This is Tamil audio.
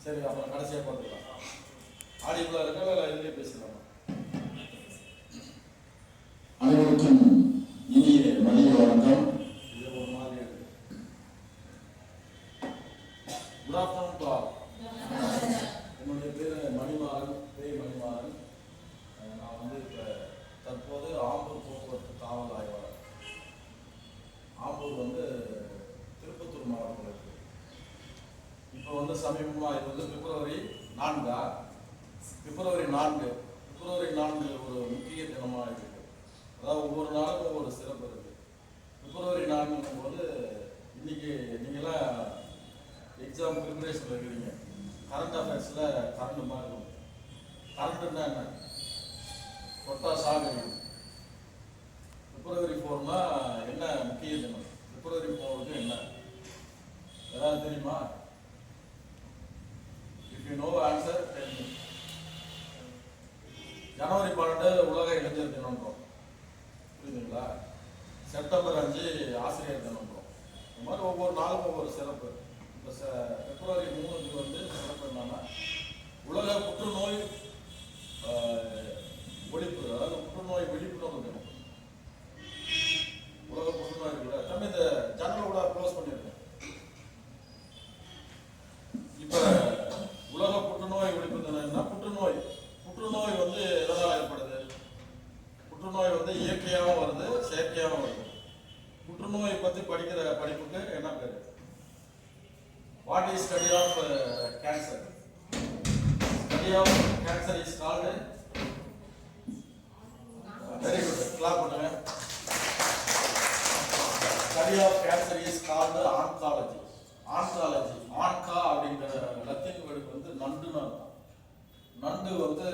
சரி, அப்புறம் கடைசியாக பார்த்துக்கலாம். ஆடியோவில் இருக்கா இல்லை இதுலேயே பேசலாமா? அனைவருக்கும் இனிய மதிய வணக்கம். இது ஒரு மாதிரி இருக்கு. Good afternoon to all. என்னுடைய பேர் மணிமாறன், மணிமாறன். நான் வந்து இப்போ தற்போது ஆம்பூர் போக்குவரத்து காவல் ஆய்வாளர். ஆம்பூர் வந்து திருப்பத்தூர் மாவட்டத்தில் இருக்கு. இப்போ வந்து சமீபமாக இது வந்து பிப்ரவரி 4 ஒரு முக்கிய தினமாக இருக்கு. அதாவது ஒவ்வொரு நாளும் ஒவ்வொரு சிறப்பு இருக்கு. பிப்ரவரி 4 போது இன்னைக்கு நீங்களாம் எக்ஸாம் ப்ரிப்பரேஷன் இருக்கிறீங்க. கரண்ட் அஃபேர்ஸில் கரண்ட் மாதிரி இருக்கும். கரண்ட்னா என்ன? தொட்டா சாகு. பிப்ரவரி 4னா என்ன முக்கிய தினம்? பிப்ரவரி 4க்கு என்ன ஏதாவது தெரியுமா? If you know answer, tell me. ஜனவரி 12 உலக இளைஞர் தினம்ன்றோம், புரியுதுங்களா? செப்டம்பர் 5 ஆசிரியர் தினம்ன்றோம். இந்த மாதிரி ஒவ்வொரு நாளும் ஒவ்வொரு சிறப்பு. இப்போ பிப்ரவரி 3க்கு வந்து சிறப்பு என்னன்னா உலக புற்றுநோய் ஒழிப்பு, அதாவது புற்றுநோய் விழிப்புணர்வு தினம். உலக புற்றுநோய் இருக்குல்ல, தம்பி இந்த ஜன்னலோட க்ளோஸ் பண்ணிருக்கேன். இப்போ உலக புற்றுநோய் ஒழிப்பு தினம்னா புற்றுநோய் வந்து எதனால் ஏற்படுது? புற்றுநோய் வந்து இயற்கையாகவும் வருது, செயற்கையாகவும் வருது. புற்றுநோயை பற்றி படிக்கிற படிப்புக்கு என்ன பேரு? What is study of cancer? Study of cancer is called, very good, clap பண்ணுங்க. Study of cancer is called oncology. Onca அப்படிங்கிற லத்தீன் வேர்டுக்கு வந்து நண்டுன்னு அர்த்தம். நண்டு வந்து